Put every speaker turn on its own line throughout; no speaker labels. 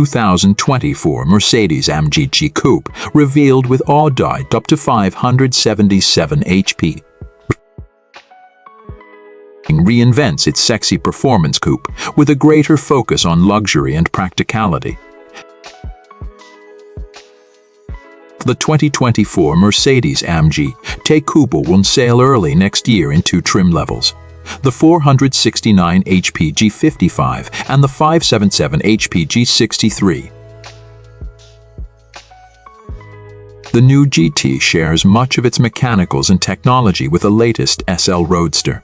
2024 Mercedes-AMG GT Coupe Revealed with AWD up to 577 HP. Reinvents its sexy performance coupe with a greater focus on luxury and practicality. The 2024 Mercedes-AMG GT Coupe will on sale early next year in two trim levels: the 469 HP G55 and the 577 HP G63. The new GT shares much of its mechanicals and technology with the latest SL Roadster.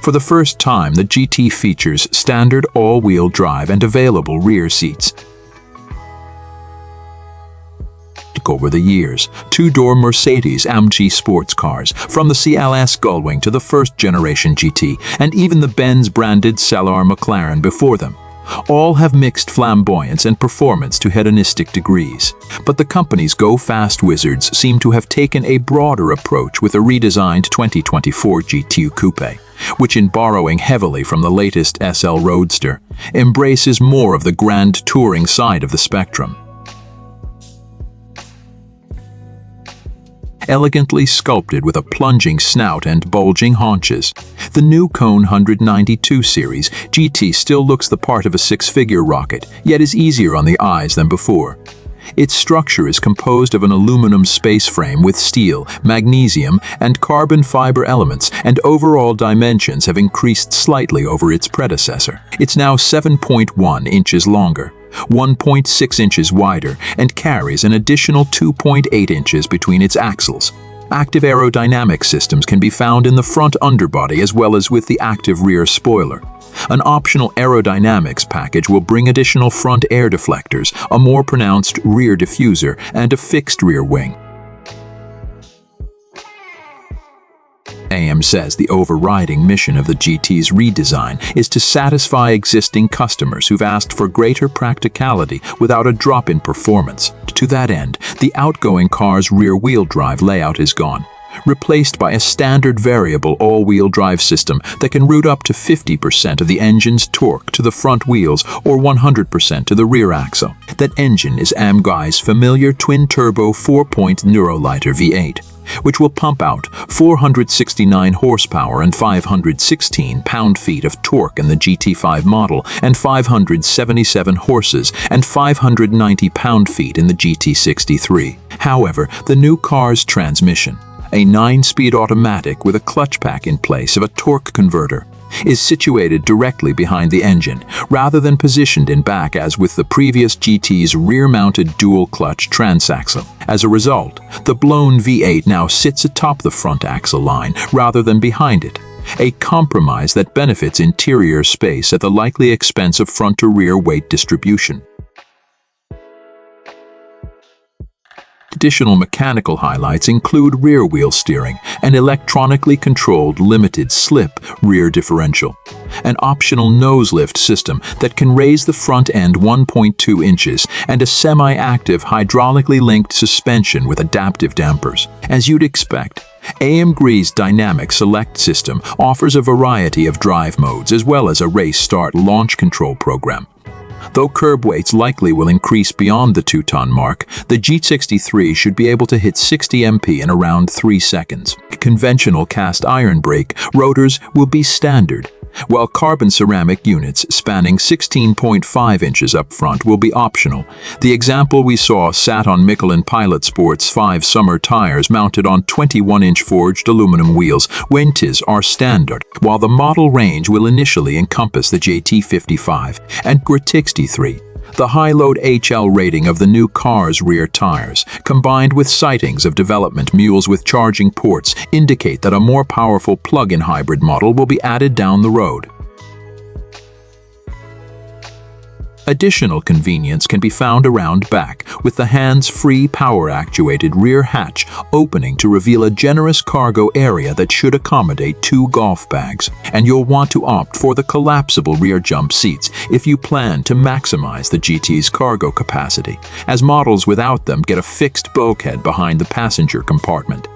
For the first time, the GT features standard all-wheel drive and available rear seats. Over the years, two-door Mercedes-AMG sports cars, from the CLS Gullwing to the first-generation GT, and even the Benz-branded Cellar McLaren before them, all have mixed flamboyance and performance to hedonistic degrees. But the company's go-fast wizards seem to have taken a broader approach with a redesigned 2024 GT Coupe, which, in borrowing heavily from the latest SL Roadster, embraces more of the grand touring side of the spectrum. Elegantly sculpted with a plunging snout and bulging haunches, the new Cone 192 series GT still looks the part of a six-figure rocket, yet is easier on the eyes than before. Its structure is composed of an aluminum space frame with steel, magnesium, and carbon fiber elements, and overall dimensions have increased slightly over its predecessor. It's now 7.1 inches longer, 1.6 inches wider, and carries an additional 2.8 inches between its axles. Active aerodynamic systems can be found in the front underbody as well as with the active rear spoiler. An optional aerodynamics package will bring additional front air deflectors, a more pronounced rear diffuser, and a fixed rear wing. AM says the overriding mission of the GT's redesign is to satisfy existing customers who've asked for greater practicality without a drop in performance. To that end, the outgoing car's rear-wheel drive layout is gone, replaced by a standard variable all-wheel drive system that can route up to 50% of the engine's torque to the front wheels or 100% to the rear axle. That engine is AMG's familiar twin-turbo 4-point Neuroliter V8, which will pump out 469 horsepower and 516 pound-feet of torque in the GT5 model, and 577 horses and 590 pound-feet in the GT63. However, the new car's transmission, a 9-speed automatic with a clutch pack in place of a torque converter, is situated directly behind the engine, rather than positioned in back as with the previous GT's rear-mounted dual-clutch transaxle. As a result, the blown V8 now sits atop the front axle line rather than behind it, a compromise that benefits interior space at the likely expense of front-to-rear weight distribution. Additional mechanical highlights include rear-wheel steering, an electronically controlled limited-slip rear differential, an optional nose-lift system that can raise the front end 1.2 inches, and a semi-active hydraulically linked suspension with adaptive dampers. As you'd expect, AMG's Dynamic Select system offers a variety of drive modes as well as a race start launch control program. Though curb weights likely will increase beyond the 2-ton mark, the G63 should be able to hit 60 mph in around 3 seconds. Conventional cast iron brake rotors will be standard, while carbon ceramic units spanning 16.5 inches up front will be optional. The example we saw sat on Michelin Pilot Sport's 5 summer tires mounted on 21-inch forged aluminum wheels. Winters are standard, while the model range will initially encompass the GT55 and GT63. The high-load HL rating of the new car's rear tires, combined with sightings of development mules with charging ports, indicate that a more powerful plug-in hybrid model will be added down the road. Additional convenience can be found around back, with the hands-free power-actuated rear hatch opening to reveal a generous cargo area that should accommodate 2 golf bags. And you'll want to opt for the collapsible rear jump seats if you plan to maximize the GT's cargo capacity, as models without them get a fixed bulkhead behind the passenger compartment.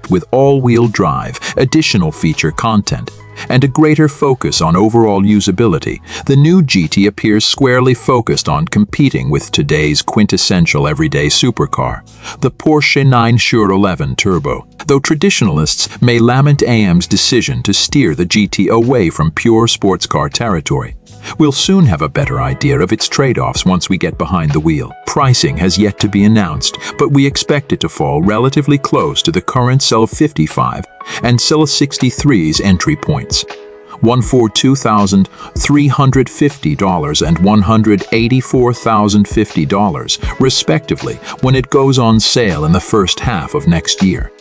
With all-wheel drive, additional feature content, and a greater focus on overall usability, the new GT appears squarely focused on competing with today's quintessential everyday supercar, the Porsche 911 Turbo. Though traditionalists may lament AM's decision to steer the GT away from pure sports car territory, we'll soon have a better idea of its trade-offs once we get behind the wheel. Pricing has yet to be announced, but we expect it to fall relatively close to the current SL55 and SL63's entry points, $142,350 and $184,050, respectively, when it goes on sale in the first half of next year.